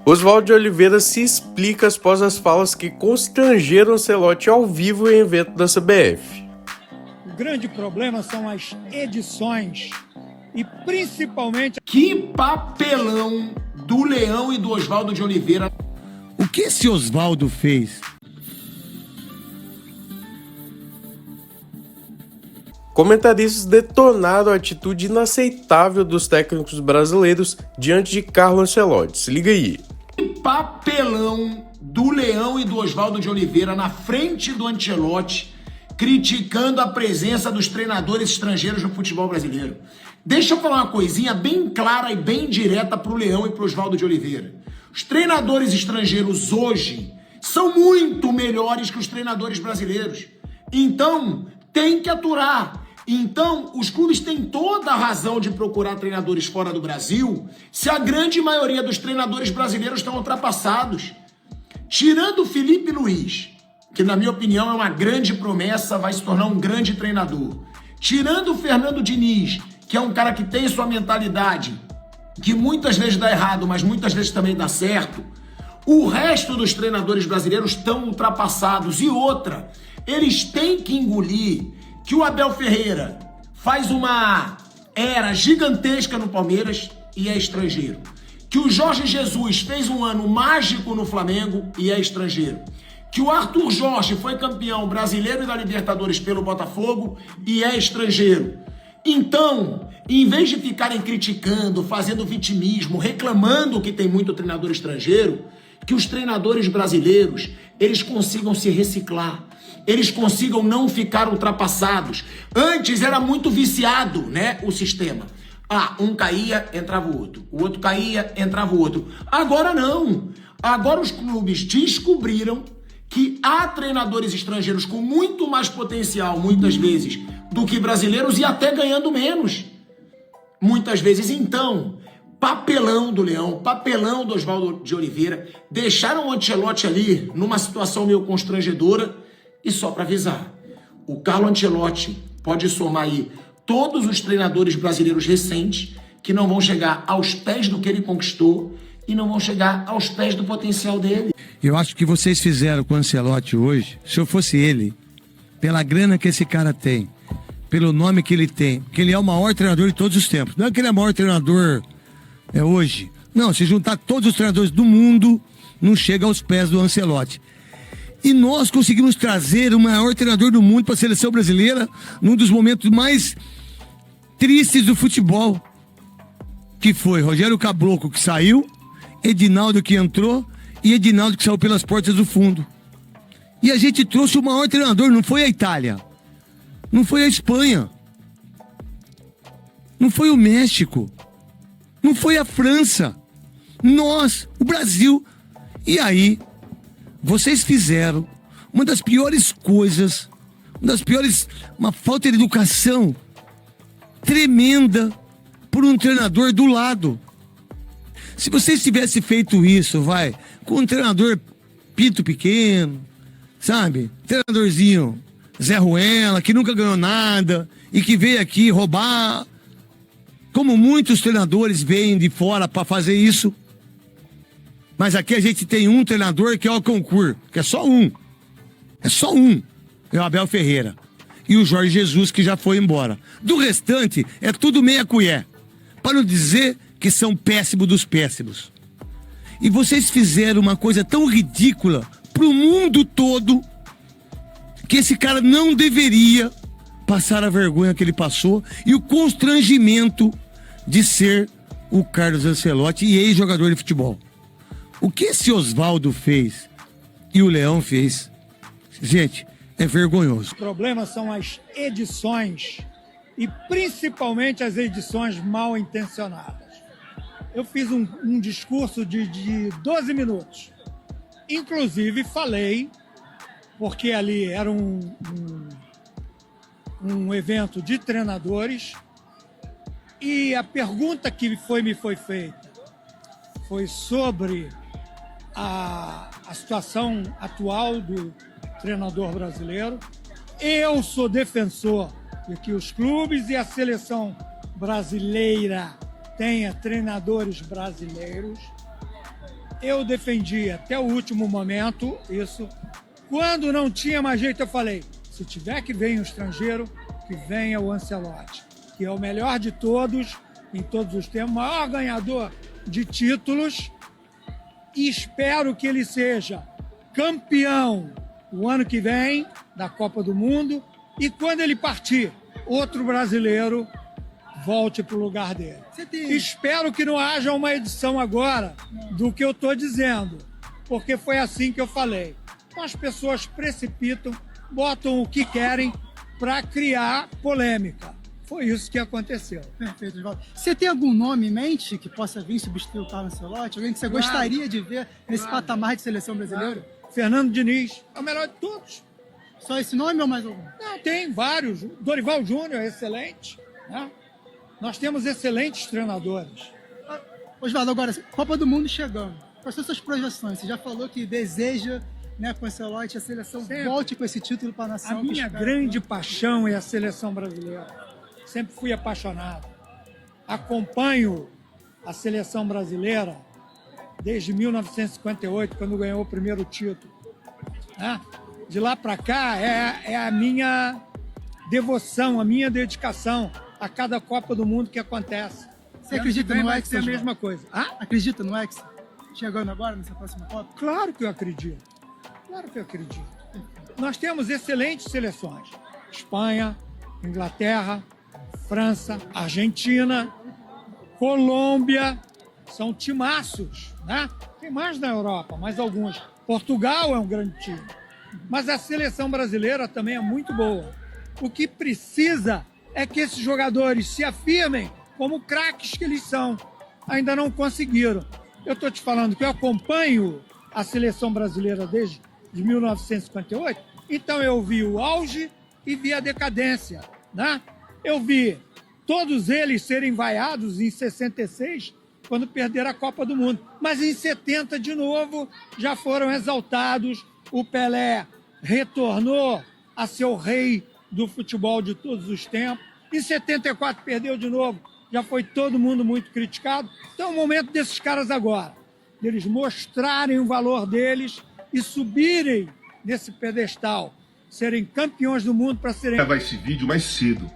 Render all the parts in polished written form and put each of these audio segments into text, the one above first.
Oswaldo de Oliveira se explica após as falas que constrangeram Ancelotti ao vivo em evento da CBF. O grande problema são as edições e principalmente... Que papelão do Leão e do Oswaldo de Oliveira. O que esse Oswaldo fez? Comentaristas detonaram a atitude inaceitável dos técnicos brasileiros diante de Carlo Ancelotti. Se liga aí. Que papelão do Leão e do Oswaldo de Oliveira na frente do Ancelotti, criticando a presença dos treinadores estrangeiros no futebol brasileiro. Deixa eu falar uma coisinha bem clara e bem direta pro Leão e pro Oswaldo de Oliveira. Os treinadores estrangeiros hoje são muito melhores que os treinadores brasileiros. Então, tem que aturar. Então, os clubes têm toda a razão de procurar treinadores fora do Brasil se a grande maioria dos treinadores brasileiros estão ultrapassados. Tirando o Felipe Luiz, que na minha opinião é uma grande promessa, vai se tornar um grande treinador. Tirando o Fernando Diniz, que é um cara que tem sua mentalidade, que muitas vezes dá errado, mas muitas vezes também dá certo, o resto dos treinadores brasileiros estão ultrapassados. E outra, eles têm que engolir que o Abel Ferreira faz uma era gigantesca no Palmeiras e é estrangeiro. Que o Jorge Jesus fez um ano mágico no Flamengo e é estrangeiro. Que o Arthur Jorge foi campeão brasileiro e da Libertadores pelo Botafogo e é estrangeiro. Então, em vez de ficarem criticando, fazendo vitimismo, reclamando que tem muito treinador estrangeiro, que os treinadores brasileiros, eles consigam se reciclar. Eles consigam não ficar ultrapassados. Antes era muito viciado, né, o sistema. Um caía, entrava o outro caía, entrava o outro. Agora não. Agora os clubes descobriram que há treinadores estrangeiros com muito mais potencial, muitas vezes, do que brasileiros e até ganhando menos. Muitas vezes. Então, papelão do Leão, papelão do Oswaldo de Oliveira, deixaram o Ancelotti ali numa situação meio constrangedora. E só para avisar, o Carlo Ancelotti pode somar aí todos os treinadores brasileiros recentes que não vão chegar aos pés do que ele conquistou e não vão chegar aos pés do potencial dele. Eu acho que vocês fizeram com o Ancelotti hoje, se eu fosse ele, pela grana que esse cara tem, pelo nome que ele tem, que ele é o maior treinador de todos os tempos. Não é que ele é o maior treinador hoje. Não, se juntar todos os treinadores do mundo, não chega aos pés do Ancelotti. E nós conseguimos trazer o maior treinador do mundo para a seleção brasileira num dos momentos mais tristes do futebol, que foi Rogério Caboclo, que saiu, Edinaldo, que entrou, e Edinaldo, que saiu pelas portas do fundo. E a gente trouxe o maior treinador, não foi a Itália, não foi a Espanha, não foi o México, não foi a França, nós, o Brasil. E aí vocês fizeram uma das piores coisas, uma falta de educação tremenda por um treinador do lado. Se vocês tivessem feito isso, com um treinador pinto pequeno, sabe? Treinadorzinho Zé Ruela, que nunca ganhou nada e que veio aqui roubar, como muitos treinadores vêm de fora para fazer isso. Mas aqui a gente tem um treinador que é o concurso, que é só um. É o Abel Ferreira. E o Jorge Jesus, que já foi embora. Do restante, é tudo meia colher. Para não dizer que são péssimos dos péssimos. E vocês fizeram uma coisa tão ridícula pro mundo todo, que esse cara não deveria passar a vergonha que ele passou e o constrangimento de ser o Carlos Ancelotti e ex-jogador de futebol. O que esse Oswaldo fez e o Leão fez, gente, é vergonhoso. O problema são as edições e principalmente as edições mal intencionadas. Eu fiz um discurso de 12 minutos. Inclusive falei, porque ali era um evento de treinadores, e a pergunta que me foi feita foi sobre a situação atual do treinador brasileiro. Eu sou defensor de que os clubes e a seleção brasileira tenha treinadores brasileiros. eu defendi até o último momento isso. Quando não tinha mais jeito, eu falei, se tiver que vir um estrangeiro, que venha o Ancelotti, que é o melhor de todos, em todos os tempos, maior ganhador de títulos, e espero que ele seja campeão o ano que vem da Copa do Mundo, e quando ele partir, outro brasileiro volte para o lugar dele. Espero que não haja uma edição agora do que eu estou dizendo, porque foi assim que eu falei. Então as pessoas precipitam, botam o que querem para criar polêmica. Foi isso que aconteceu. Perfeito, Oswaldo. Você tem algum nome em mente que possa vir substituir o Carlo Ancelotti? Alguém que você gostaria de ver nesse patamar de seleção brasileira? Fernando Diniz é o melhor de todos. Só esse nome ou mais algum? Não, tem vários. Dorival Júnior é excelente, né? Nós temos excelentes treinadores. Oswaldo, agora, Copa do Mundo chegando. Quais são suas projeções? Você já falou que deseja, né, com o Ancelotti, a seleção volte com esse título para a nação. A minha grande paixão é a seleção brasileira. Sempre fui apaixonado. Acompanho a seleção brasileira desde 1958, quando ganhou o primeiro título, né? De lá para cá é a minha devoção, a minha dedicação a cada Copa do Mundo que acontece. Você acredita no vai Hexa? ser a mesma coisa. Acredita no Hexa? Chegando agora nessa próxima Copa? Claro que eu acredito. Claro que eu acredito. Nós temos excelentes seleções. Espanha, Inglaterra, França, Argentina, Colômbia. São timaços, né? Tem mais na Europa, mais alguns. Portugal é um grande time. Mas a seleção brasileira também é muito boa. O que precisa é que esses jogadores se afirmem como craques que eles são. Ainda não conseguiram. Eu estou te falando que eu acompanho a seleção brasileira desde 1958, então eu vi o auge e vi a decadência, né? Eu vi todos eles serem vaiados em 66, quando perderam a Copa do Mundo. Mas em 70, de novo, já foram exaltados. O Pelé retornou a ser o rei do futebol de todos os tempos. Em 74 perdeu de novo. Já foi todo mundo muito criticado. Então é o momento desses caras agora, deles mostrarem o valor deles e subirem nesse pedestal, serem campeões do mundo para serem... Vai esse vídeo mais cedo,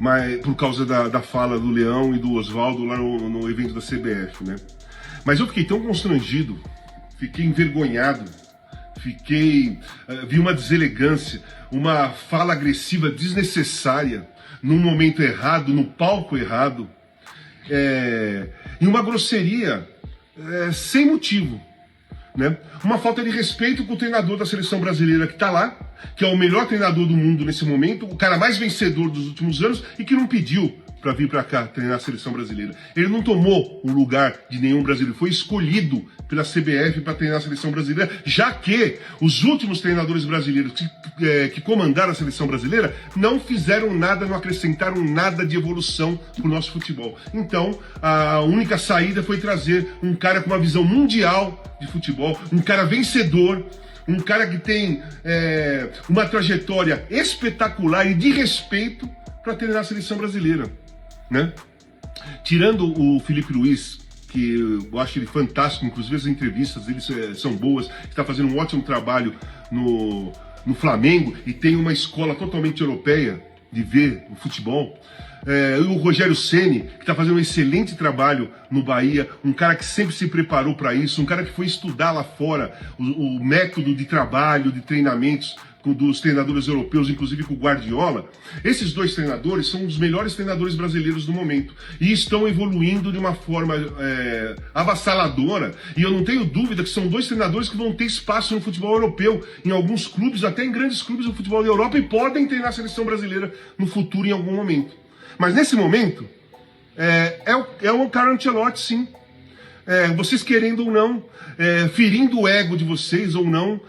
mas por causa da fala do Leão e do Oswaldo lá no evento da CBF, né? Mas eu fiquei tão constrangido, fiquei envergonhado, vi uma deselegância, uma fala agressiva desnecessária, num momento errado, no palco errado, e uma grosseria sem motivo, né? Uma falta de respeito com o treinador da seleção brasileira que está lá, que é o melhor treinador do mundo nesse momento, o cara mais vencedor dos últimos anos e que não pediu para vir para cá treinar a seleção brasileira. Ele não tomou o lugar de nenhum brasileiro, foi escolhido pela CBF para treinar a seleção brasileira, já que os últimos treinadores brasileiros que comandaram a seleção brasileira não fizeram nada, não acrescentaram nada de evolução para o nosso futebol. Então, a única saída foi trazer um cara com uma visão mundial de futebol, um cara vencedor, um cara que tem uma trajetória espetacular e de respeito para treinar a seleção brasileira, né? Tirando o Felipe Luiz, que eu acho ele fantástico, inclusive as entrevistas dele são boas, está fazendo um ótimo trabalho no Flamengo e tem uma escola totalmente europeia de ver o futebol. O Rogério Ceni, que está fazendo um excelente trabalho no Bahia, um cara que sempre se preparou para isso, um cara que foi estudar lá fora o método de trabalho, de treinamentos dos treinadores europeus, inclusive com o Guardiola. Esses dois treinadores são os melhores treinadores brasileiros do momento e estão evoluindo de uma forma avassaladora, e eu não tenho dúvida que são dois treinadores que vão ter espaço no futebol europeu, em alguns clubes, até em grandes clubes do futebol da Europa, e podem treinar a seleção brasileira no futuro em algum momento. Mas nesse momento é o Carlo Ancelotti, sim. Vocês querendo ou não, ferindo o ego de vocês ou não,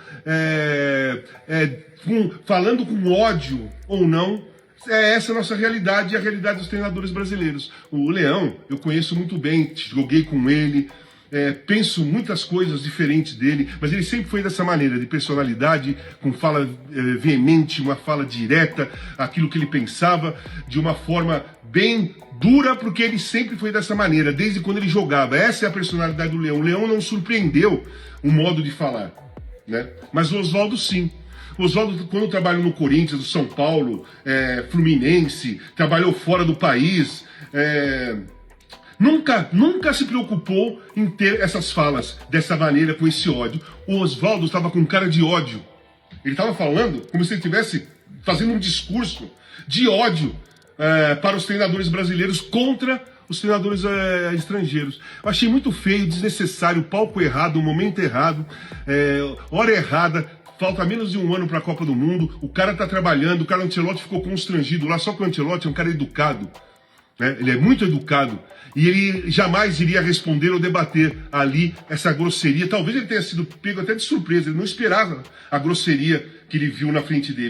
falando com ódio ou não, essa a nossa realidade e a realidade dos treinadores brasileiros. O Leão, eu conheço muito bem, joguei com ele, penso muitas coisas diferentes dele, mas ele sempre foi dessa maneira, de personalidade, com fala veemente, uma fala direta, aquilo que ele pensava, de uma forma bem dura, porque ele sempre foi dessa maneira, desde quando ele jogava. Essa é a personalidade do Leão. O Leão não surpreendeu o modo de falar, né? Mas o Oswaldo sim. O Oswaldo, quando trabalhou no Corinthians, no São Paulo, Fluminense, trabalhou fora do país, nunca se preocupou em ter essas falas dessa maneira, com esse ódio. O Oswaldo estava com cara de ódio. Ele estava falando como se ele estivesse fazendo um discurso de ódio para os treinadores brasileiros contra os treinadores estrangeiros. Eu achei muito feio, desnecessário, palco errado, momento errado, hora errada. Falta menos de um ano para a Copa do Mundo. O cara tá trabalhando, o cara Ancelotti ficou constrangido lá, só que o Ancelotti é um cara educado, né? Ele é muito educado. E ele jamais iria responder ou debater ali essa grosseria. Talvez ele tenha sido pego até de surpresa, ele não esperava a grosseria que ele viu na frente dele.